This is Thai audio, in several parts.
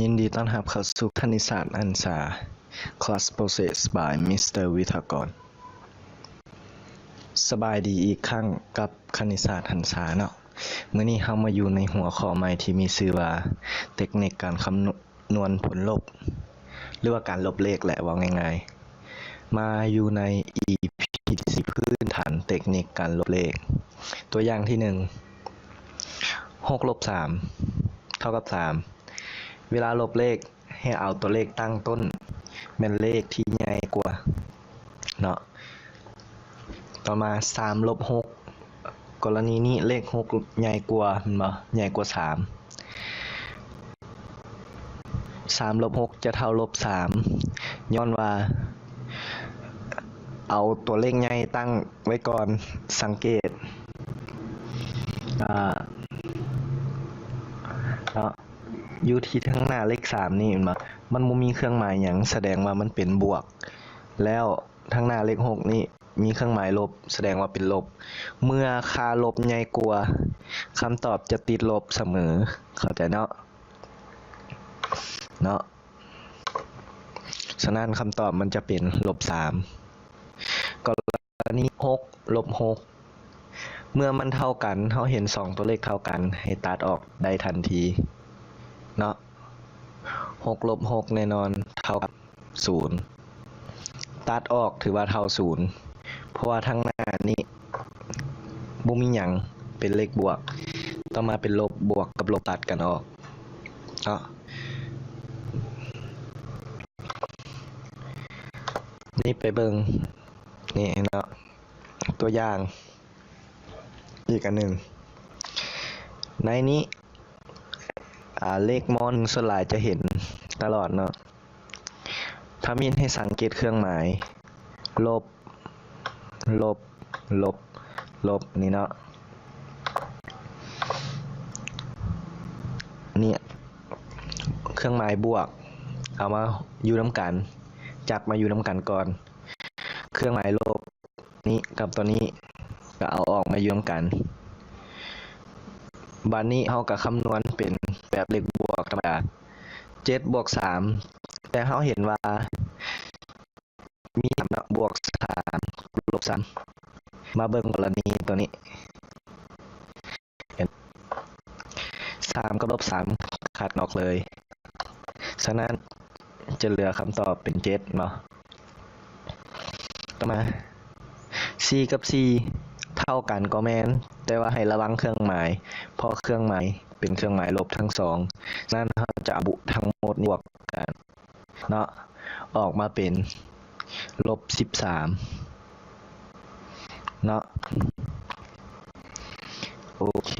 ยินดีต้อนรับเข้าสู่คณิตศาสตร์อันษา Class Process by Mr. วิทากรสบายดีอีกครั้งกับคณิตศาสตร์หันษาเนาะมื้อนี้เรามาอยู่ในหัวข้อใหม่ที่มีชื่อว่าเทคนิคการคำนวณผลลบหรือว่าการลบเลขแหละว่าง่ายๆมาอยู่ใน EP ที่พื้นฐานเทคนิคการลบเลขตัวอย่างที่6 ลบ 3 เท่ากับ3เวลาลบเลขให้เอาตัวเลขตั้งต้นเป็นเลขที่ใหญ่กว่าเนาะต่อมา3 ลบ 6กรณีนี้เลข6ใหญ่กว่าเนาะใหญ่กว่า3 ลบ 6จะเท่าลบ3ย้อนว่าเอาตัวเลขใหญ่ตั้งไว้ก่อนสังเกตอยู่ที่ข้างหน้าเลข3นี่มันบ่มีเครื่องหมายหยังแสดงว่ามันเป็นบวกแล้วข้างหน้าเลข6นี่มีเครื่องหมายลบแสดงว่าเป็นลบเมื่อค่าลบใหญ่กว่าคำตอบจะติดลบเสมอเข้าใจเนาะฉะนั้นคำตอบมันจะเป็นลบ3กรณี6 ลบ 6เมื่อมันเท่ากันเราเห็น2ตัวเลขเท่ากันให้ตัดออกได้ทันทีเนาะ6 ลบ 6แน่นอนเท่ากับ0ตัดออกถือว่าเท่า0เพราะว่าทั้งหน้านี้บ่มีหยังเป็นเลขบวกต่อมาเป็นลบบวกกับลบตัดกันออกเนาะนี่ไปเบิ่งนี่เนาะตัวอย่างอีกอันหนึ่งในนี้เลขม.ส่วนหลายจะเห็นตลอดเนาะถ้ามีให้สังเกตเครื่องหมายลบนี่เนาะเนี่ยเครื่องหมายบวกเอามาอยู่น้ำกันจับมาอยู่น้ำกันก่อนเครื่องหมายลบนี้กับตัวนี้ก็เอาออกมาอยู่น้ำกันบัดนี้เฮาก็คำนวณเป็นแบบเลขบวกธรรมดา7 บวก 3แต่เฮาเห็นว่ามี3บวก3ลบ3มาเบิ่งกรณีตัวนี้3กับลบ3ขาดออกเลยฉะนั้นจะเหลือคำตอบเป็น7เนาะต่อมา4กับ4เท่ากันก็แม่นแต่ว่าให้ระวังเครื่องหมายเพราะเครื่องหมายเป็นเครื่องหมายลบทั้งสองนั่นเราจะบุทั้งหมดบวกกันเนาะออกมาเป็นลบ13เนาะโอเค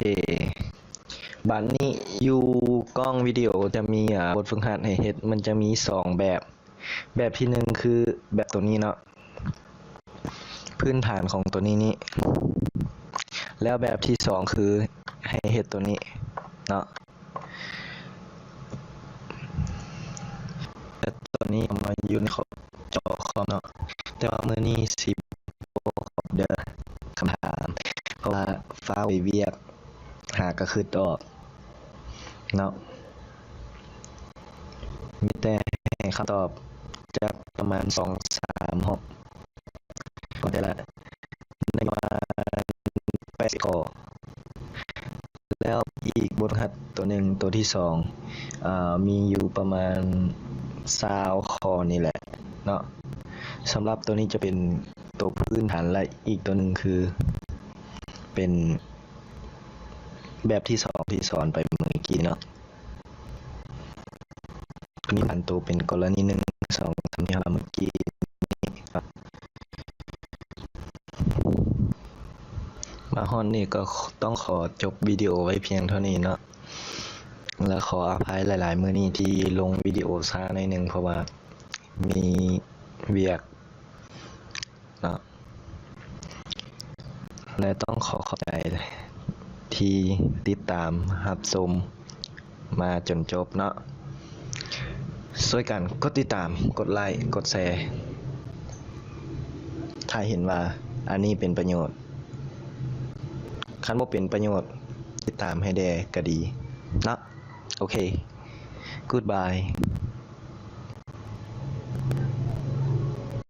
บัดนี้อยู่กล้องวิดีโอจะมีบทฝึกหัดให้เฮ็ดมันจะมี2แบบที่1คือแบบตัวนี้เนาะพื้นฐานของตัวนี้แล้วแบบที่2คือให้เฮ็ดตัวนี้เนาะแต่ตัวนี้มาอยู่ในจอคอมเนาะแต่ว่ามื้อนี้สิบ่เด้อคำถามเพราะว่าฟ้าเวียกหาก็คือดอกเนาะมีแต่ให้คำตอบจากประมาณ 2-3 รอบก็ได้ละในประมาณ80 ข้อแล้วอีกบทหัดตัวหนึ่งตัวที่2มีอยู่ประมาณ20 ข้อนี่แหละเนาะสำหรับตัวนี้จะเป็นตัวพื้นฐานและอีกตัวหนึ่งคือเป็นแบบที่2ที่สอนไปเมื่อกี้เนาะมีอันตัวเป็นกรณี1 2 3ที่เราเมื่อกี้มาฮอนนี่ก็ต้องขอจบวิดีโอไว้เพียงเท่านี้เนาะและขออภัยหลายๆมื้อนี้ที่ลงวิดีโอช้าหน่อยนึงเพราะว่ามีเวียกเนาะและต้องขอขอบใจที่ติดตามรับชมมาจนจบเนาะช่วยกันกดติดตามกดไลค์กดแชร์ถ้าเห็นว่าอันนี้เป็นประโยชน์คันบ่เป็นประโยชน์ติดตามให้แด่ก็ดีเนาะโอเค Goodbye